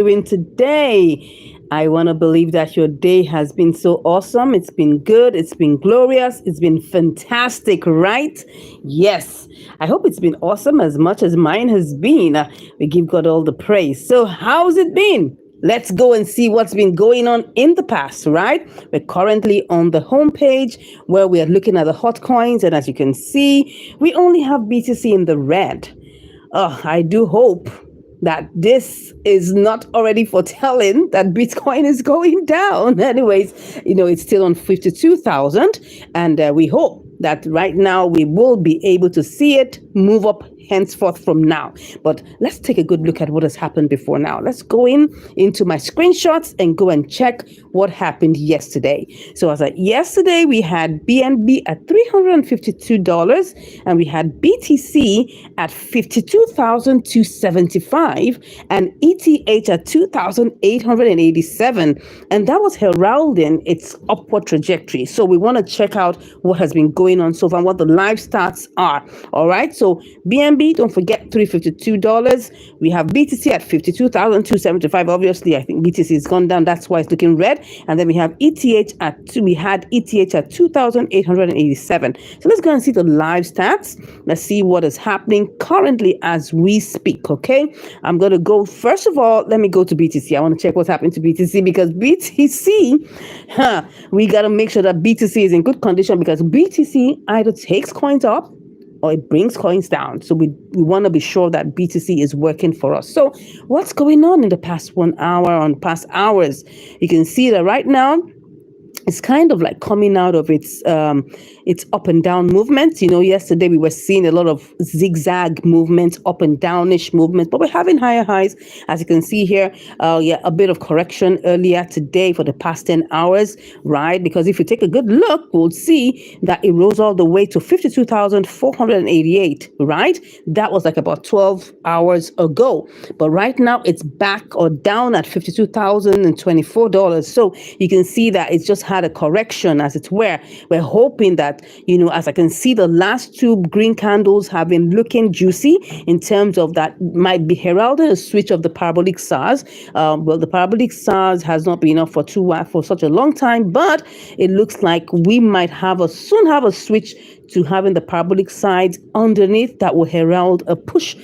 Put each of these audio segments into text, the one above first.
doing today? I want to believe that your day has been so awesome. It's been good. It's been glorious. It's been fantastic, right? Yes. I hope it's been awesome as much as mine has been. We give God all the praise. So, how's it been? Let's go and see what's been going on in the past, right? We're currently on the homepage where we are looking at the hot coins. And as you can see, we only have BTC in the red. I do hope that this is not already foretelling that Bitcoin is going down. Anyways, it's still on 52,000. And we hope that right now we will be able to see it move up henceforth from now. But let's take a good look at what has happened before now. Let's go into my screenshots and go and check what happened yesterday. So yesterday we had BNB at $352 and we had BTC at 52,275 and ETH at 2,887, and that was heralding its upward trajectory. So we want to check out what has been going on so far and what the live stats are. All right, so BNB, don't forget $352. We have BTC at 52,275. Obviously, I think BTC has gone down. That's why it's looking red. And then we have ETH at 2,887. So let's go and see the live stats. Let's see what is happening currently as we speak. Okay, I'm going to go first of all. Let me go to BTC. I want to check what's happening to BTC because BTC, we got to make sure that BTC is in good condition because BTC either takes coins up or it brings coins down. So we want to be sure that BTC is working for us. So what's going on in the past 1 hour, on past hours? You can see that right now, it's kind of like coming out of its up and down movements. Yesterday we were seeing a lot of zigzag movements, up and downish movements, but we're having higher highs. As you can see here, a bit of correction earlier today for the past 10 hours, right? Because if you take a good look, we'll see that it rose all the way to 52,488, right? That was like about 12 hours ago. But right now it's back or down at $52,024. So you can see that it's just had a correction, as it were. We're hoping that, as I can see, the last two green candles have been looking juicy in terms of that might be heralding a switch of the parabolic SARS. Well, the parabolic SARS has not been up for such a long time, but it looks like we might soon have a switch to having the parabolic sides underneath that will herald a push,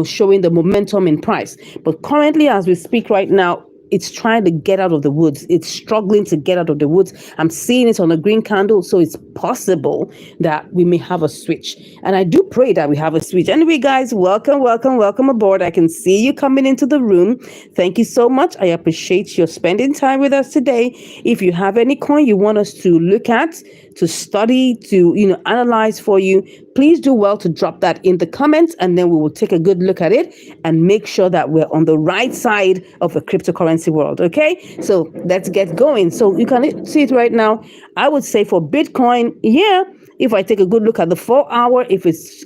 showing the momentum in price. But currently, as we speak right now, it's trying to get out of the woods. It's struggling to get out of the woods. I'm seeing it on a green candle, so it's possible that we may have a switch. And I do pray that we have a switch. Anyway, guys, welcome aboard. I can see you coming into the room. Thank you so much. I appreciate your spending time with us today. If you have any coin you want us to look at, to study, to analyze for you, please do well to drop that in the comments, and then we will take a good look at it and make sure that we're on the right side of the cryptocurrency world. Okay, so let's get going. So you can see it right now. I would say for Bitcoin, if I take a good look at the 4 hour, if it's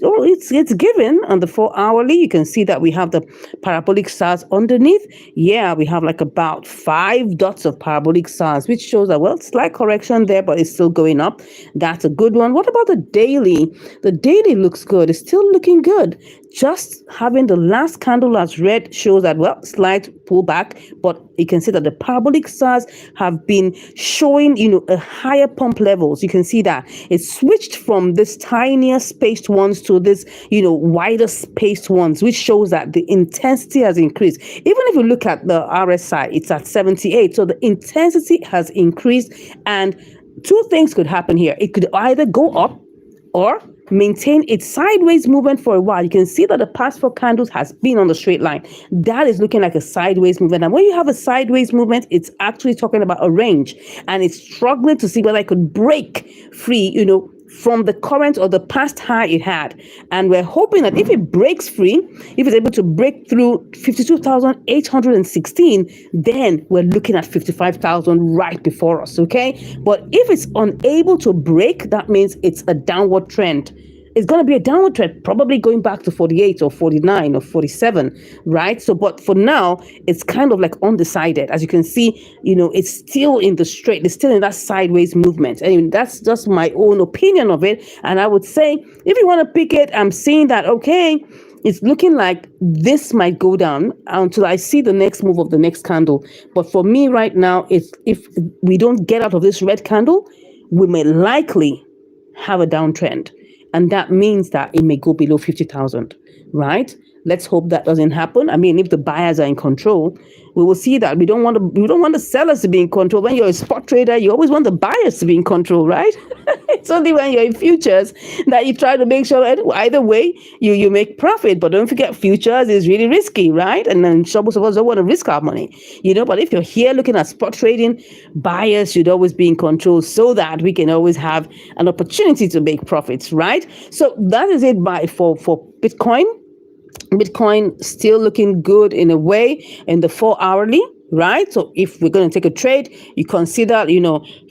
given on the 4 hourly, you can see that we have the parabolic SARS underneath. We have like about 5 dots of parabolic SARS, which shows that, slight correction there, but it's still going up. That's a good one. What about the daily? The daily looks good. It's still looking good. Just having the last candle as red shows that, slight pullback, but you can see that the parabolic SARS have been showing, a higher pump levels. You can see that it switched from this tinier spaced ones to this, wider spaced ones, which shows that the intensity has increased. Even if you look at the RSI, it's at 78. So the intensity has increased, and two things could happen here. It could either go up or maintain its sideways movement for a while. You can see that the past 4 candles has been on the straight line. That is looking like a sideways movement. And when you have a sideways movement, it's actually talking about a range, and it's struggling to see whether it could break free, from the current or the past high it had. And we're hoping that if it breaks free, if it's able to break through 52,816, then we're looking at 55,000 right before us, okay? But if it's unable to break, that means it's a downward trend. It's going to be a downward trend, probably going back to 48 or 49 or 47, right? So, but for now, it's kind of like undecided. As you can see, it's still in the straight, it's still in that sideways movement. And that's just my own opinion of it. And I would say, if you want to pick it, I'm seeing that, okay, It's looking like this might go down until I see the next move of the next candle. But for me right now, it's if we don't get out of this red candle, we may likely have a downtrend. And that means that it may go below 50,000, right? Let's hope that doesn't happen. I mean, if the buyers are in control, we will see that. We don't want the sellers to be in control. When you're a spot trader, you always want the buyers to be in control, right? It's only when you're in futures that you try to make sure that either way you make profit. But don't forget, futures is really risky, right? And then most of us don't want to risk our money, But if you're here looking at spot trading, buyers should always be in control so that we can always have an opportunity to make profits, right? So that is it for Bitcoin. Bitcoin still looking good in a way in the 4 hourly, right? So if we're going to take a trade, you consider,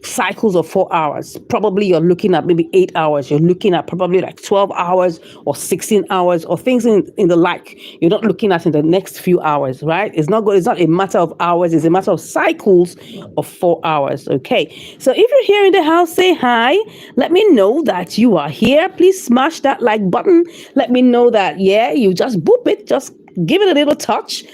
cycles of 4 hours. Probably you're looking at maybe 8 hours. You're looking at probably like 12 hours or 16 hours or things in the like. You're not looking at in the next few hours, right? It's not a matter of hours. It's a matter of cycles of 4 hours. Okay. So if you're here in the house, say hi. Let me know that you are here. Please smash that like button. Let me know that, you just boop it. Just give it a little touch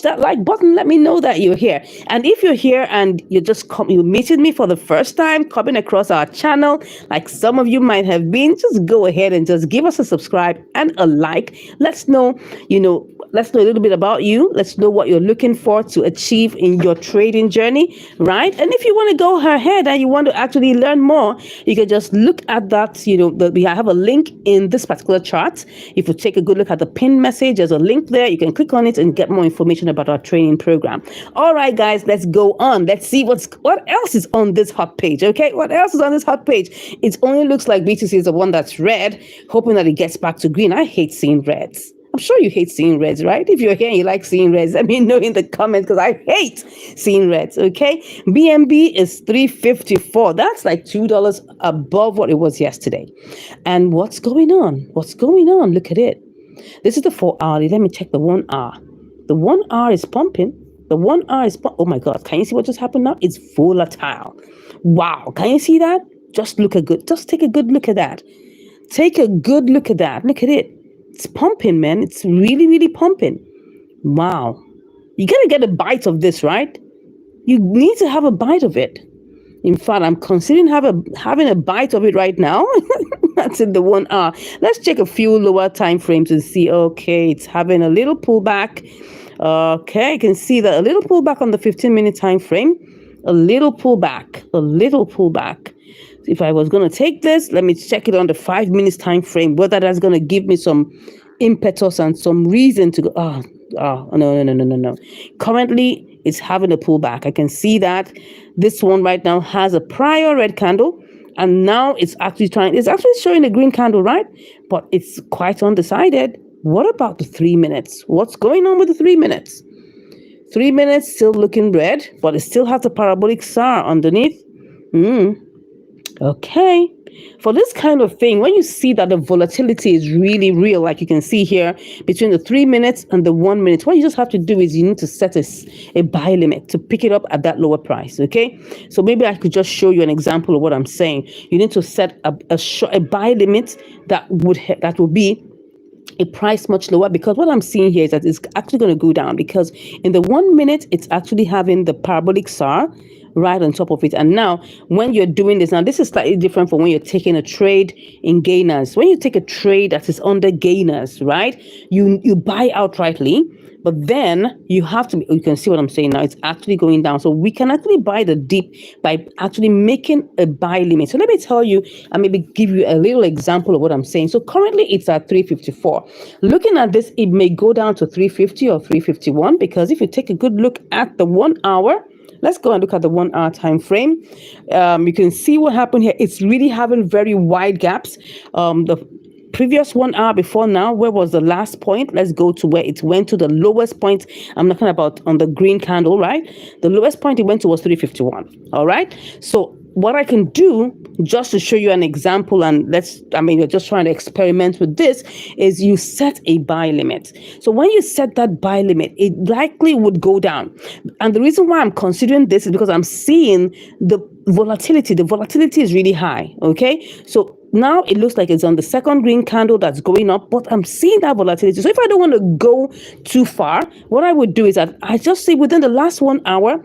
that like button. Let me know that you're here. And if you're here and you're meeting me for the first time, coming across our channel, like some of you might have been, just go ahead and just give us a subscribe and a like. Let's know a little bit about you. Let's know what you're looking for to achieve in your trading journey, right? And if you want to go ahead and you want to actually learn more, you can just look at that. We have a link in this particular chart. If you take a good look at the pinned message, there's a link there. You can click on it and get more information about our training program. All right, guys, let's go on. Let's see what else is on this hot page. Okay, what else is on this hot page? It only looks like BTC is the one that's red, hoping that it gets back to green. I hate seeing reds. I'm sure you hate seeing reds, right? If you're here and you like seeing reds, let me know in the comments because I hate seeing reds, okay? BNB is $3.54. That's like $2 above what it was yesterday. And what's going on? Look at it. This is the 4 hourly. Let me check the 1 hour. The 1 hour is pumping. Oh my God. Can you see what just happened now? It's volatile. Wow. Can you see that? Just take a good look at that. Look at it. It's pumping, man. It's really, really pumping. Wow. You got to get a bite of this, right? You need to have a bite of it. In fact, I'm considering having a bite of it right now. That's in the 1 hour. Let's check a few lower time frames and see. Okay, it's having a little pullback. Okay, you can see that a little pullback on the 15-minute time frame. A little pullback. If I was going to take this, let me check it on the 5 minutes time frame, whether that's going to give me some impetus and some reason to go. No. Currently, it's having a pullback. I can see that this one right now has a prior red candle, and now it's actually showing a green candle, right? But it's quite undecided. What about the 3 minutes? What's going on with the 3 minutes? 3 minutes still looking red, but it still has a parabolic SAR underneath. Okay. For this kind of thing, when you see that the volatility is really real, like you can see here between the 3 minutes and the 1 minute, what you just have to do is you need to set a buy limit to pick it up at that lower price. Okay. So maybe I could just show you an example of what I'm saying. You need to set a buy limit that would be a price much lower, because what I'm seeing here is that it's actually going to go down, because in the 1 minute, it's actually having the parabolic SAR right on top of it. And now when you're doing this, now this is slightly different from when you're taking a trade in gainers. When you take a trade that is under gainers, right, you buy outrightly, but then you can see what I'm saying now, it's actually going down. So we can actually buy the dip by actually making a buy limit. So let me tell you, and maybe give you a little example of what I'm saying. So currently it's at 354. Looking at this, it may go down to 350 or 351, because if you take a good look at the 1 hour, let's go and look at the 1 hour time frame. You can see what happened here. It's really having very wide gaps. The previous 1 hour before now, where was the last point? Let's go to where it went to the lowest point. I'm talking about on the green candle, right? The lowest point it went to was 351. All right. So what I can do, just to show you an example, and you're just trying to experiment with this, is you set a buy limit. So when you set that buy limit, it likely would go down. And the reason why I'm considering this is because I'm seeing the volatility. The volatility is really high. Okay. So now it looks like it's on the second green candle that's going up, but I'm seeing that volatility. So if I don't want to go too far, what I would do is that I just say within the last 1 hour,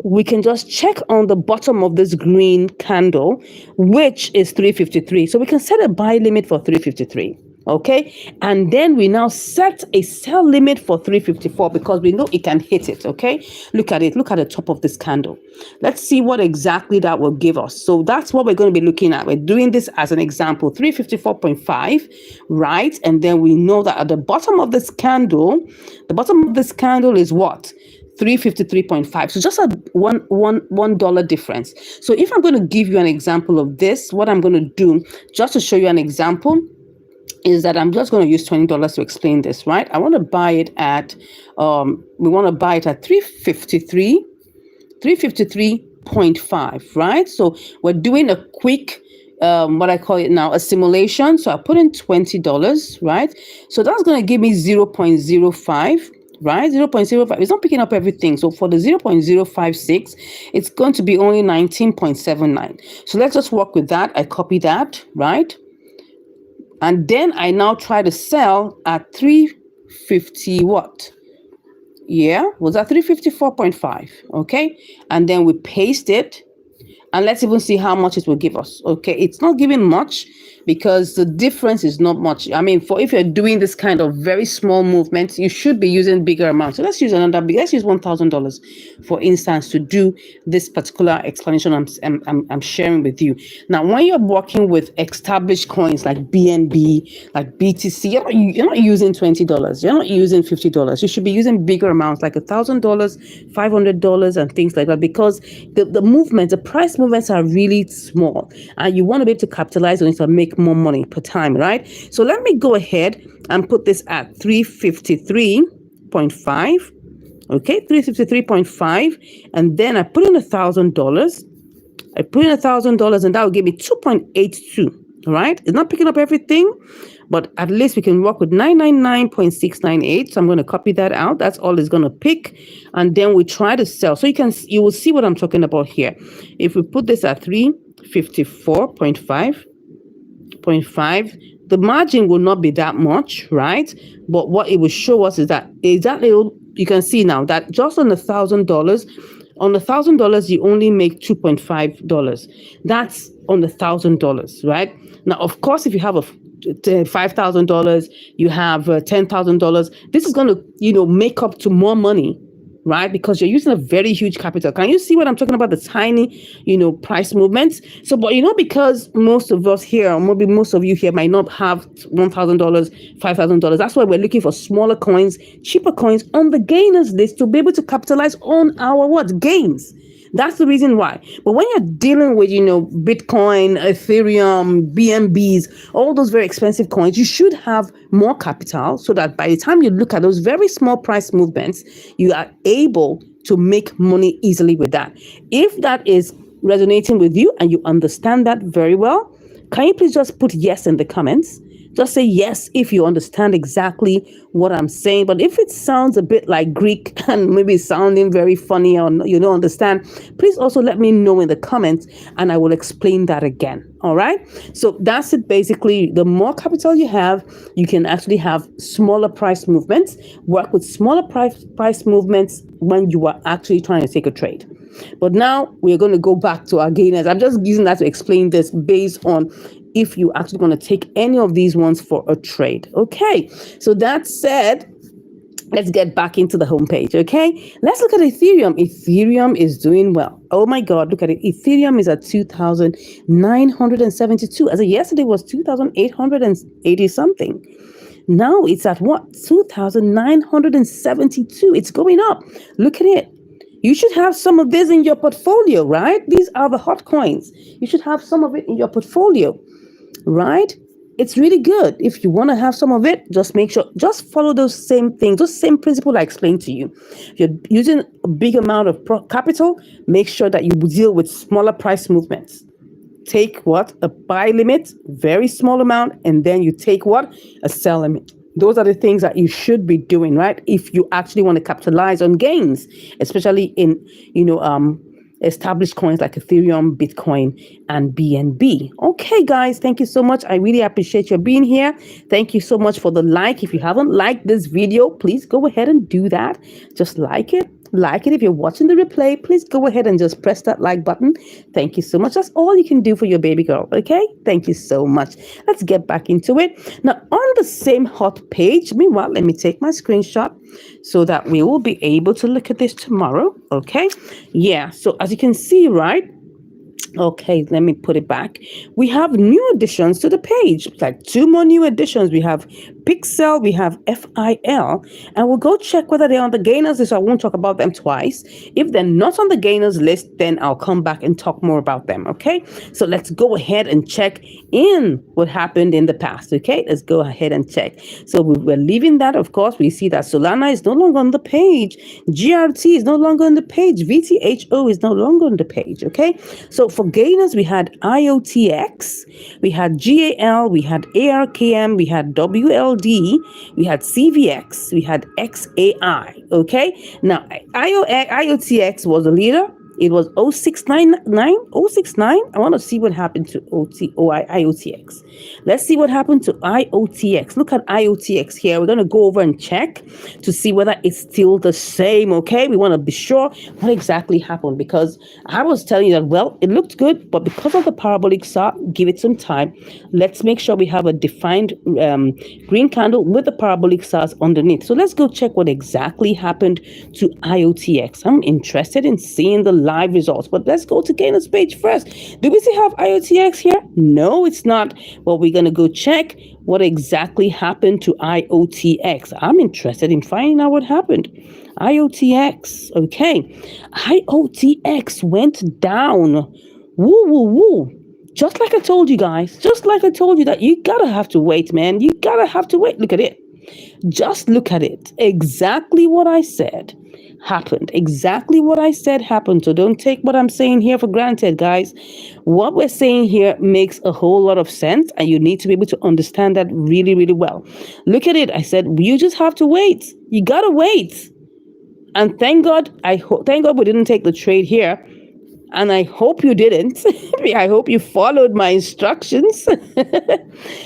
we can just check on the bottom of this green candle, which is 353. So we can set a buy limit for 353. Okay, and then we now set a sell limit for 354 because we know it can hit it. Okay, look at it. Look at the top of this candle. Let's see what exactly that will give us. So that's what we're going to be looking at. We're doing this as an example, 354.5, right? And then we know that at the bottom of this candle, is what? 353.5. So just a $1 difference. So if I'm going to give you an example of this, what I'm going to do, just to show you an example, is that I'm just going to use $20 to explain this, right? I want to buy it at, we want to buy it at 353.5, right? So we're doing a quick, what I call it now, a simulation. So I put in $20, right? So that's going to give me 0.05, right? 0.05. It's not picking up everything. So for the 0.056, it's going to be only 19.79. So let's just work with that. I copy that, right? And then I now try to sell at 350 what? Yeah, was that 354.5? Okay. And then we paste it. And let's even see how much it will give us. Okay, it's not giving much because the difference is not much. I mean, if you're doing this kind of very small movements, you should be using bigger amounts. So let's use let's use $1,000 for instance to do this particular explanation I'm sharing with you. Now, when you're working with established coins like BNB, like BTC, you're not using $20. You're not using $50. You should be using bigger amounts like $1,000, $500, and things like that, because the movement, the price movements are really small, and you want to be able to capitalize on it and make more money per time, right? So let me go ahead and put this at 353.5. Okay, 353.5, and then I put in $1,000. I put in $1,000, and that will give me 2.82. Right? It's not picking up everything, but at least we can work with 999.698. So I'm going to copy that out. That's all it's going to pick. And then we try to sell. So you will see what I'm talking about here. If we put this at 354.5, the margin will not be that much, right? But what it will show us is that you can see now that just on $1,000, you only make $2.5. That's on $1,000, right? Now, of course, if you have $5,000, you have $10,000, this is going to, make up to more money, right? Because you're using a very huge capital. Can you see what I'm talking about? The tiny, price movements. So, but because most of us here, or maybe most of you here might not have $1,000, $5,000. That's why we're looking for smaller coins, cheaper coins on the gainers list to be able to capitalize on our gains. That's the reason why. But when you're dealing with, Bitcoin, Ethereum, BNBs, all those very expensive coins, you should have more capital so that by the time you look at those very small price movements, you are able to make money easily with that. If that is resonating with you and you understand that very well, can you please just put yes in the comments? Just say yes if you understand exactly what I'm saying. But if it sounds a bit like Greek and maybe sounding very funny or you don't understand, please also let me know in the comments and I will explain that again. All right. So that's it. Basically, the more capital you have, you can actually have smaller price movements, work with smaller price movements when you are actually trying to take a trade. But now we're going to go back to our gainers. I'm just using that to explain this based on if you actually going to take any of these ones for a trade. Okay, so that said, let's get back into the homepage. Okay, let's look at Ethereum. Ethereum is doing well. Oh my God, look at it. Ethereum is at 2,972. As of yesterday was 2,880 something. Now it's at what? 2,972. It's going up. Look at it. You should have some of this in your portfolio, right? These are the hot coins. You should have some of it in your portfolio, right? It's really good. If you want to have some of it, just follow those same things, those same principles I explained to you. If you're using a big amount of capital, make sure that you deal with smaller price movements. Take a buy limit, very small amount, and then you take a sell limit. Those are the things that you should be doing, right? If you actually want to capitalize on gains, especially in established coins like Ethereum, Bitcoin, and BNB. Okay, guys, thank you so much. I really appreciate your being here. Thank you so much for the like. If you haven't liked this video, please go ahead and do that. Just like it. Like it. If you're watching the replay, please go ahead and just press that like button. Thank you so much. That's all you can do for your baby girl. Okay? Thank you so much. Let's get back into it. Now, on the same hot page, meanwhile, let me take my screenshot so that we will be able to look at this tomorrow. Okay? Yeah. So as you can see, right? Okay, let me put it back. We have new additions to the page, like 2 more new additions. We have Pixel, we have FIL, and we'll go check whether they're on the gainers list. So I won't talk about them twice. If they're not on the gainers list, then I'll come back and talk more about them, okay? So let's go ahead and check in what happened in the past, okay? Let's go ahead and check. So we're leaving that, of course. We see that Solana is no longer on the page. GRT is no longer on the page. VTHO is no longer on the page, okay? So for gainers, we had IOTX, we had GAL, we had ARKM, we had WLD, we had CVX, we had XAI, okay? Now, IOTX was the leader. It was 0699, 069. I want to see what happened to IOTX. Let's see what happened to IOTX. Look at IOTX here. We're going to go over and check to see whether it's still the same, okay? We want to be sure what exactly happened, because I was telling you that, well, it looked good, but because of the parabolic saw, give it some time. Let's make sure we have a defined green candle with the parabolic saws underneath. So let's go check what exactly happened to IOTX. I'm interested in seeing the live results, but let's go to gainers page first. Do we still have IOTX here? No, it's not. Well, we're going to go check what exactly happened to IOTX. I'm interested in finding out what happened. IOTX, okay. IOTX went down. Woo, woo, woo. Just like I told you guys, just like I told you that you gotta have to wait, man. You gotta have to wait. Look at it. Just look at it. Exactly what I said happened. Exactly what I said happened. So don't take what I'm saying here for granted, guys. What we're saying here makes a whole lot of sense, and you need to be able to understand that really, really well. Look at it. I said, you just have to wait. You gotta wait. And thank God, thank God we didn't take the trade here. And I hope you didn't. I hope you followed my instructions.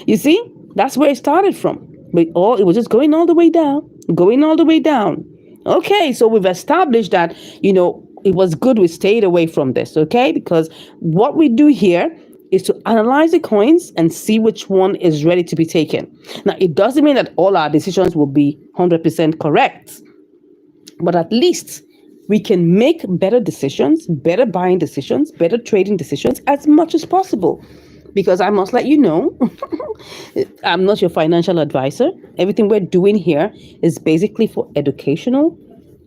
You see, that's where it started from. But it was just going all the way down, going all the way down. Okay, so we've established that, it was good we stayed away from this, okay? Because what we do here is to analyze the coins and see which one is ready to be taken. Now, it doesn't mean that all our decisions will be 100% correct, but at least we can make better decisions, better buying decisions, better trading decisions as much as possible. Because I must let you know, I'm not your financial advisor. Everything we're doing here is basically for educational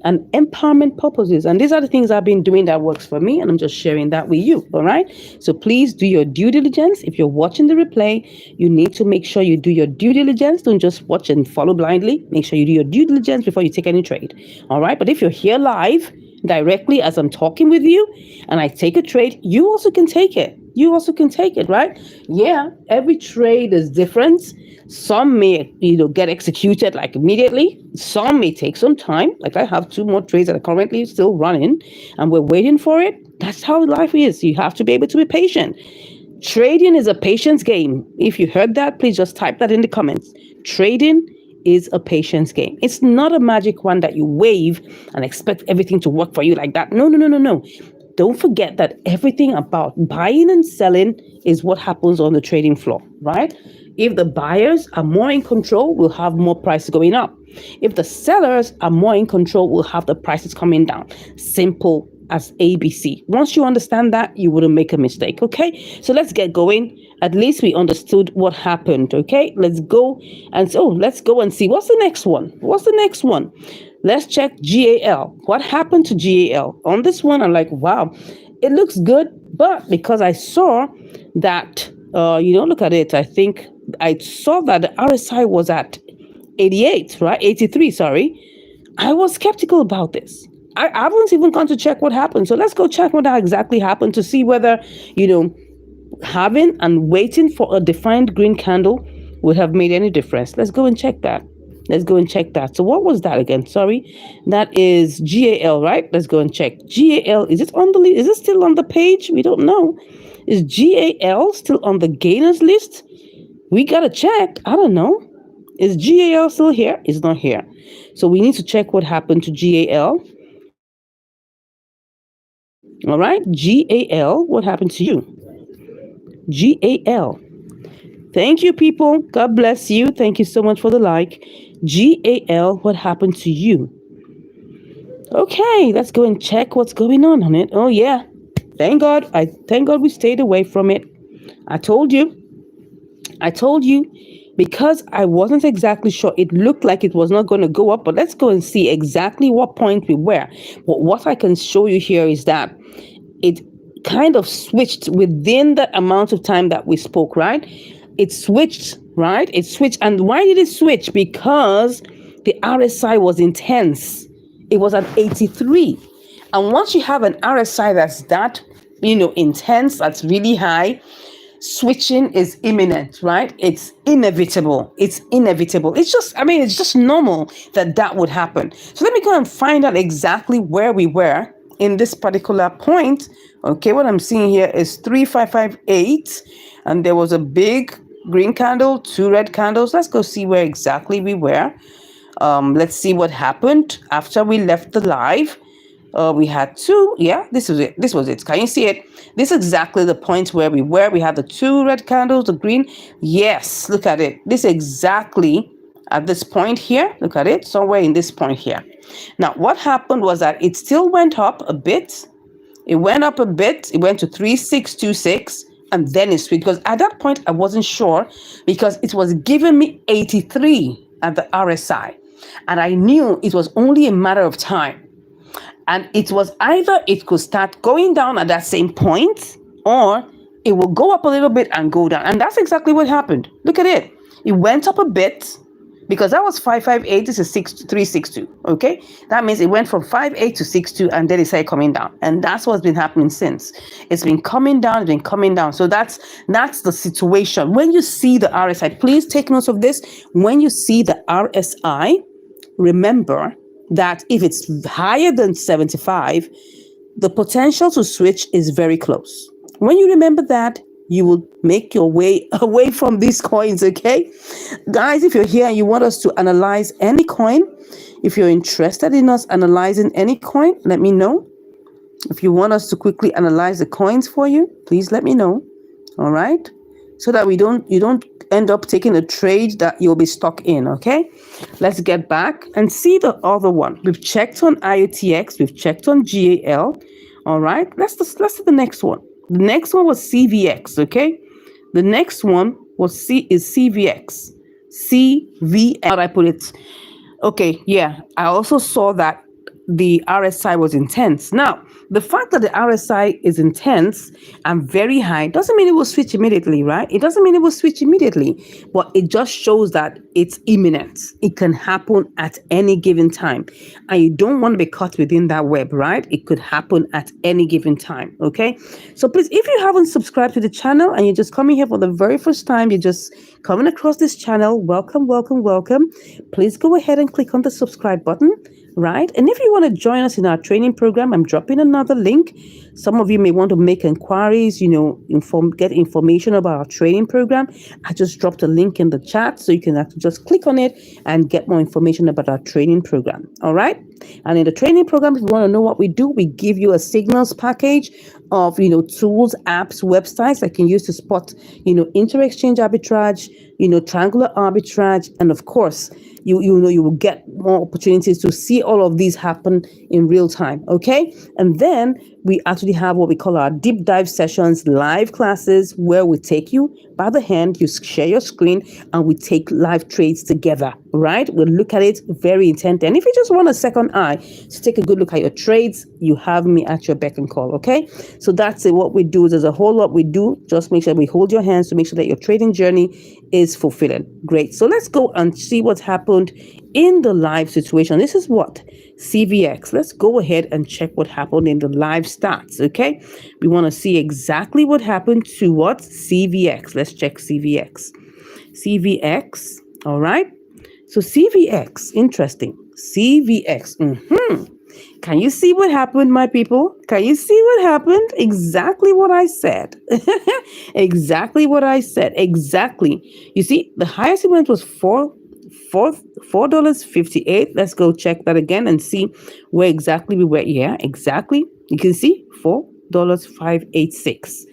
and empowerment purposes. And these are the things I've been doing that works for me, and I'm just sharing that with you, all right? So please do your due diligence. If you're watching the replay, you need to make sure you do your due diligence. Don't just watch and follow blindly. Make sure you do your due diligence before you take any trade, all right? But if you're here live, directly as I'm talking with you, and I take a trade, you also can take it. You also can take it, right? Yeah, every trade is different. Some may, get executed like immediately. Some may take some time. Like I have 2 more trades that are currently still running, and we're waiting for it. That's how life is. You have to be able to be patient. Trading is a patience game. If you heard that, please just type that in the comments. Trading is a patience game. It's not a magic wand that you wave and expect everything to work for you like that. No. Don't forget that everything about buying and selling is what happens on the trading floor, right? If the buyers are more in control, we'll have more prices going up. If the sellers are more in control, we'll have the prices coming down. Simple as ABC. Once you understand that, you wouldn't make a mistake, okay? So let's get going. At least we understood what happened, okay? Let's go and see. What's the next one? Let's check GAL. What happened to GAL? On this one, I'm like, wow, it looks good. But because I saw that, look at it. I think I saw that the RSI was at 88, right? 83, sorry. I was skeptical about this. I haven't even gone to check what happened. So let's go check what exactly happened to see whether, having and waiting for a defined green candle would have made any difference. Let's go and check that. Let's go and check that. So what was that again? Sorry. That is GAL, right? Let's go and check. GAL, is it on the list? Is it still on the page? We don't know. Is GAL still on the gainers list? We got to check. I don't know. Is GAL still here? It's not here. So we need to check what happened to GAL. All right. GAL, what happened to you? GAL. Thank you, people. God bless you. Thank you so much for the like. GAL, what happened to you? Okay, let's go and check what's going on it. Oh, yeah. Thank God. Thank God we stayed away from it. I told you, because I wasn't exactly sure. It looked like it was not going to go up, but let's go and see exactly what point we were. But what I can show you here is that it kind of switched within the amount of time that we spoke, right? It switched, right? It switched. And why did it switch? Because the RSI was intense. It was at 83. And once you have an RSI that's that, intense, that's really high, switching is imminent, right? It's inevitable. It's just normal that would happen. So let me go and find out exactly where we were in this particular point. Okay, what I'm seeing here is 3558, and there was a big green candle, 2 red candles. Let's go see where exactly we were. Let's see what happened after we left the live. We had 2. Yeah, this was it. Can you see it? This is exactly the point where we were. We had the 2 red candles, the green. Yes, look at it. This exactly at this point here. Look at it, somewhere in this point here. Now, what happened was that it still went up a bit. It went up a bit. It went to 3626, and then it switched. Because at that point, I wasn't sure, because it was giving me 83 at the RSI. And I knew it was only a matter of time. And it was either it could start going down at that same point, or it will go up a little bit and go down. And that's exactly what happened. Look at it. It went up a bit, because that was 558. This is 362. Okay, that means it went from 58 to 62, and then it started coming down. And that's what's been happening since. It's been coming down. It's been coming down. So that's the situation. When you see the RSI, please take note of this. When you see the RSI, remember that if it's higher than 75, the potential to switch is very close. When you remember that, you will make your way away from these coins, okay? Guys, if you're here and you want us to analyze any coin, if you're interested in us analyzing any coin, let me know. If you want us to quickly analyze the coins for you, please let me know, all right? So that you don't end up taking a trade that you'll be stuck in, okay? Let's get back and see the other one. We've checked on IOTX, we've checked on GAL, all right? Let's do the next one. The next one was CVX, okay? The next one is CVX. CVX. How do I put it? Okay, yeah. I also saw that the RSI was intense. Now, the fact that the RSI is intense and very high doesn't mean it will switch immediately, right? It doesn't mean it will switch immediately, but it just shows that it's imminent. It can happen at any given time. And you don't want to be caught within that web, right? It could happen at any given time, okay? So please, if you haven't subscribed to the channel and you're just coming here for the very first time, you're just coming across this channel, welcome, welcome, welcome. Please go ahead and click on the subscribe button. Right? And if you want to join us in our training program, I'm dropping another link. Some of you may want to make inquiries, get information about our training program. I just dropped a link in the chat, so you can actually just click on it and get more information about our training program. All right. And in the training program, if you want to know what we do, we give you a signals package of, tools, apps, websites that can use to spot, inter-exchange arbitrage, triangular arbitrage, and of course, you will get more opportunities to see all of these happen in real time, okay? And then we actually have what we call our deep dive sessions, live classes, where we take you by the hand, you share your screen, and we take live trades together, right? We'll look at it very intently. And if you just want a second eye to take a good look at your trades, you have me at your beck and call, okay? So that's it. What we do is there's a whole lot we do. Just make sure we hold your hands to make sure that your trading journey is fulfilling. Great. So let's go and see what's happened in the live situation. This is what? CVX. Let's go ahead and check what happened in the live stats, okay? We want to see exactly what happened to what? CVX. Let's check CVX. CVX, all right? So CVX, interesting. CVX. Can you see what happened, my people? Can you see what happened? Exactly what I said. Exactly what I said. Exactly. You see, the highest it went was $4 58. Let's go check that again and see where exactly we were. Yeah, exactly. You can see $4 586.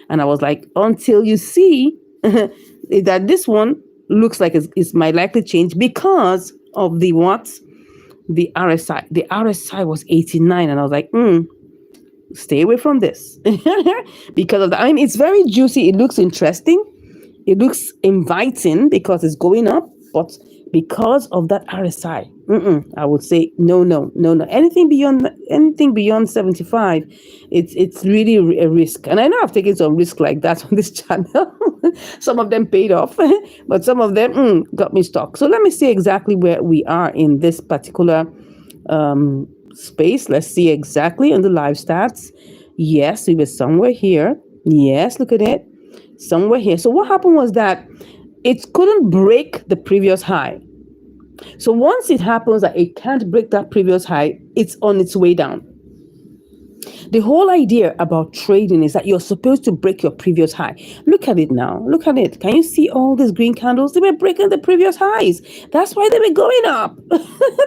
And I was like, until you see that this one looks like it's might likely change because of the what? The RSI. The RSI was 89. And I was like, stay away from this. Because of that. I mean, it's very juicy. It looks interesting. It looks inviting because it's going up. But because of that RSI, I would say no, no, no, no. Anything beyond 75, it's really a risk. And I know I've taken some risk like that on this channel. Some of them paid off, but some of them got me stuck. So let me see exactly where we are in this particular space. Let's see exactly on the live stats. Yes, we were somewhere here. Yes, look at it. Somewhere here. So what happened was that it couldn't break the previous high. So once it happens that it can't break that previous high, it's on its way down. The whole idea about trading is that you're supposed to break your previous high. Look at it now. Look at it. Can you see all these green candles? They were breaking the previous highs. That's why they were going up.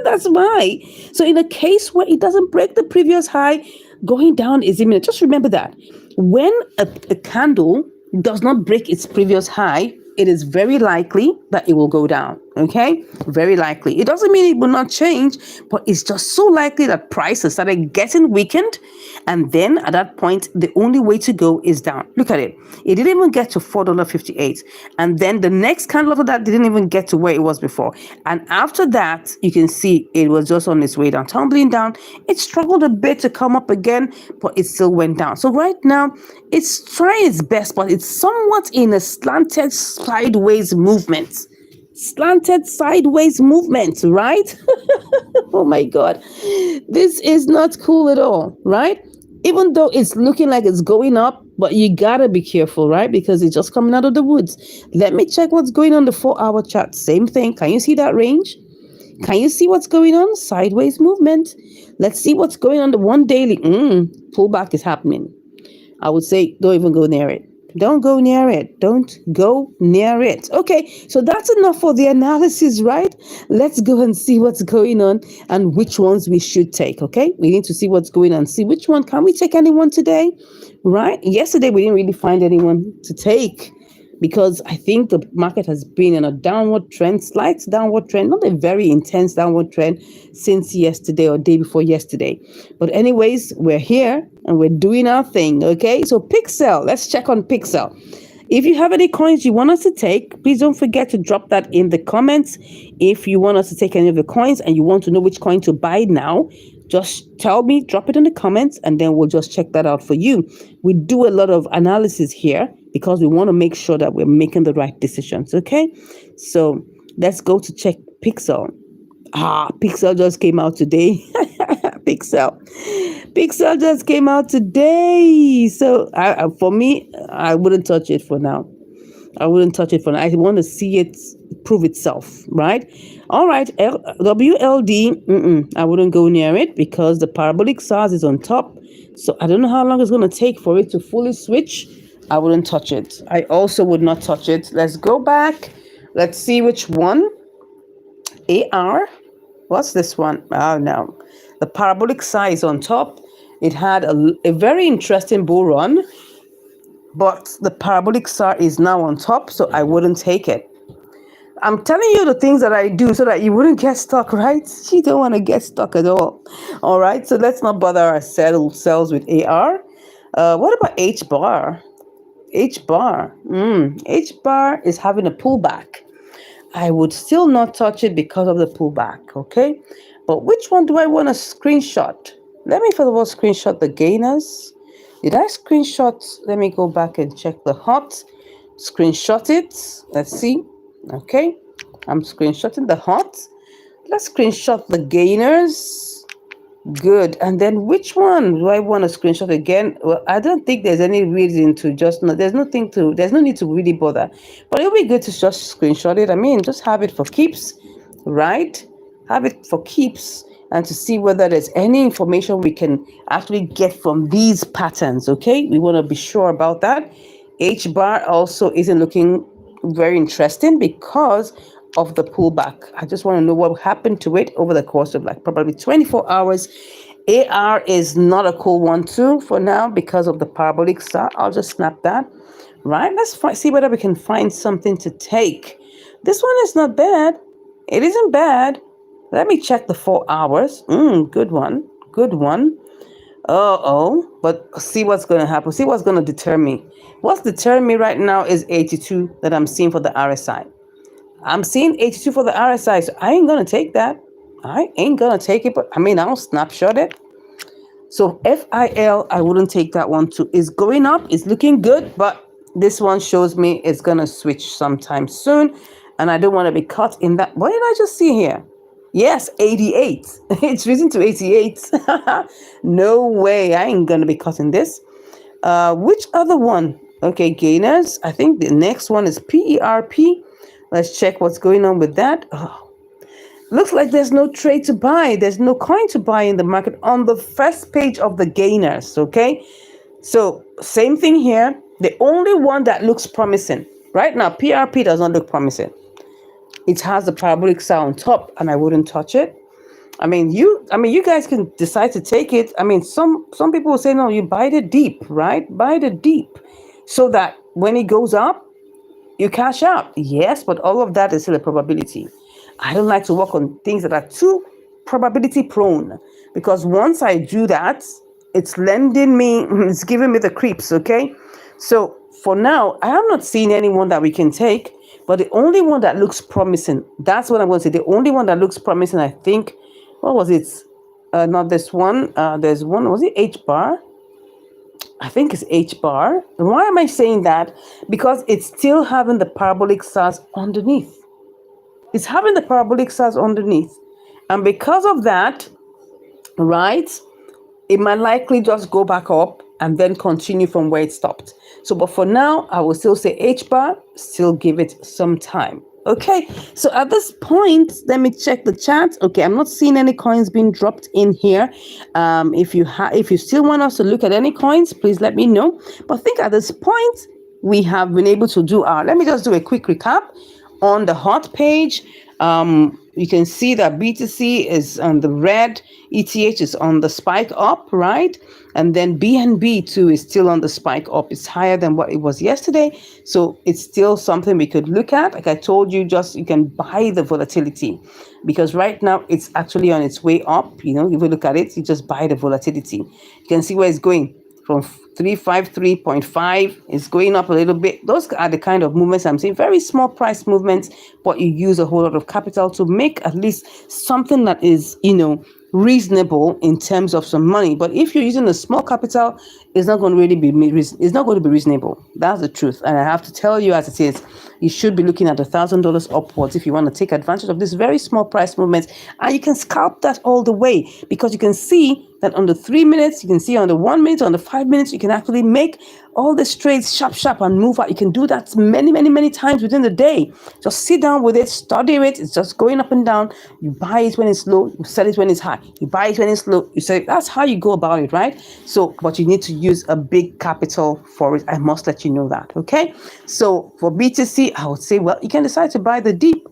That's why. So in a case where it doesn't break the previous high, going down is imminent. Just remember that. When a candle does not break its previous high, it is very likely that it will go down. Okay, very likely. It doesn't mean it will not change, but it's just so likely that prices started getting weakened, and then at that point, the only way to go is down. Look at it. It didn't even get to $4.58, and then the next candle after that didn't even get to where it was before. And after that, you can see it was just on its way down, tumbling down. It struggled a bit to come up again, but it still went down. So right now, it's trying its best, but it's somewhat in a slanted sideways movement. Slanted sideways movement, right? Oh my God. This is not cool at all, right? Even though it's looking like it's going up, but you gotta be careful, right? Because it's just coming out of the woods. Let me check what's going on the 4-hour chart. Same thing. Can you see that range? Can you see what's going on? Sideways movement. Let's see what's going on the 1 daily. Pullback is happening. I would say don't even go near it. Don't go near it. Don't go near it. Okay, so that's enough for the analysis, right? Let's go and see what's going on and which ones we should take, okay? We need to see what's going on. See which one. Can we take anyone today, right? Yesterday, we didn't really find anyone to take because I think the market has been in a downward trend, slight downward trend, not a very intense downward trend since yesterday or day before yesterday. But anyways, we're here and we're doing our thing, okay? So Pixel, let's check on Pixel. If you have any coins you want us to take, please don't forget to drop that in the comments. If you want us to take any of the coins and you want to know which coin to buy now, just tell me, drop it in the comments, and then we'll just check that out for you. We do a lot of analysis here because we want to make sure that we're making the right decisions, okay? So let's go to check Pixel. Pixel just came out today. Pixel just came out today. So for me, I wouldn't touch it for now. I wouldn't touch it for now. I want to see it prove itself, right? All right, WLD, I wouldn't go near it because the parabolic SARS is on top. So I don't know how long it's going to take for it to fully switch. I wouldn't touch it. I also would not touch it. Let's go back. Let's see which one. AR. What's this one? Oh, no. The parabolic SARS is on top. It had a very interesting bull run, but the parabolic SAR is now on top, so I wouldn't take it. I'm telling you the things that I do so that you wouldn't get stuck, right? You don't want to get stuck at all. All right, so let's not bother ourselves with AR. What about H-bar? H-bar. H-bar is having a pullback. I would still not touch it because of the pullback, okay? But which one do I want to screenshot? Let me first of all screenshot the gainers. Did I screenshot? Let me go back and check the hot. Screenshot it. Let's see. Okay. I'm screenshotting the hot. Let's screenshot the gainers. Good. And then which one do I want to screenshot again? Well, I don't think there's any reason to just not. There's no need to really bother. But it'll be good to just screenshot it. I mean, just have it for keeps. right? Have it for keeps and to see whether there's any information we can actually get from these patterns, okay? We want to be sure about that. H bar also isn't looking very interesting because of the pullback. I just want to know what happened to it over the course of like probably 24 hours. AR is not a cool one too for now because of the parabolic star. I'll just snap that. Right, let's see whether we can find something to take. This one is not bad. It isn't bad. Let me check the 4 hours. Good one. Good one. But see what's going to happen. See what's going to deter me. What's deterring me right now is 82 that I'm seeing for the RSI. I'm seeing 82 for the RSI, so I ain't going to take that. I ain't going to take it, but I mean, I'll snapshot it. So FIL, I wouldn't take that one too. It's going up. It's looking good, but this one shows me it's going to switch sometime soon. And I don't want to be caught in that. What did I just see here? Yes, 88. It's risen to 88. No way. I ain't going to be caught in this. Which other one? Okay, gainers. I think the next one is PERP. Let's check what's going on with that. Looks like there's no trade to buy. There's no coin to buy in the market on the first page of the gainers, okay? So same thing here. The only one that looks promising right now, PRP does not look promising. It has the parabolic star on top, and I wouldn't touch it. I mean, you guys can decide to take it. I mean, some people will say, no, you buy the deep, right? Buy the deep so that when it goes up, you cash out. Yes, but all of that is still a probability. I don't like to work on things that are too probability prone, because once I do that, it's giving me the creeps, okay? So for now, I am not seeing anyone that we can take, but the only one that looks promising, that's what I'm going to say. The only one that looks promising, I think, what was it? Not this one. There's one, was it H bar? I think it's H bar. And why am I saying that? Because it's still having the parabolic stars underneath. It's having the parabolic stars underneath. And because of that, right, it might likely just go back up and then continue from where it stopped. So, but for now, I will still say H bar, still give it some time. Okay, so at this point, let me check the chat. Okay, I'm not seeing any coins being dropped in here. If you still want us to look at any coins, please let me know. But I think at this point, we have been able to do let me just do a quick recap. On the hot page, you can see that BTC is on the red, ETH is on the spike up, right? And then BNB too is still on the spike up. It's higher than what it was yesterday. So it's still something we could look at. Like I told you, you can buy the volatility, because right now it's actually on its way up. You know, if you look at it, you just buy the volatility. You can see where it's going from 353.5. It's going up a little bit. Those are the kind of movements I'm seeing. Very small price movements, but you use a whole lot of capital to make at least something that is, reasonable in terms of some money. But if you're using a small capital, it's not going to really be reasonable. That's the truth. And I have to tell you as it is, you should be looking at $1,000 upwards if you want to take advantage of this very small price movement. And you can scalp that all the way, because you can see that on the 3 minutes, you can see on the 1 minute, on the 5 minutes, you can actually make all the trades sharp and move out. You can do that many times within the day. Just sit down with it, study it. It's just going up and down. You buy it when it's low, you sell it when it's high. You buy it when it's low, you sell it. That's how you go about it, right? So, but you need to use a big capital for it. I must let you know that, okay? So for BTC, I would say, well, you can decide to buy the deep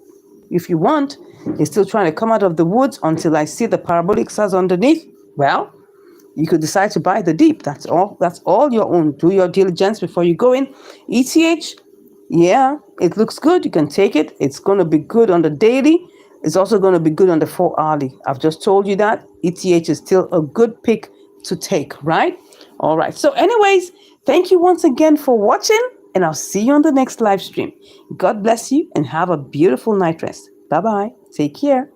if you want. You're still trying to come out of the woods until I see the parabolic stars underneath. Well, you could decide to buy the deep. That's all your own. Do your diligence before you go in. ETH, yeah, it looks good. You can take it. It's going to be good on the daily. It's also going to be good on the 4 hourly. I've just told you that. ETH is still a good pick to take, right? All right. So anyways, thank you once again for watching, and I'll see you on the next live stream. God bless you and have a beautiful night rest. Bye-bye. Take care.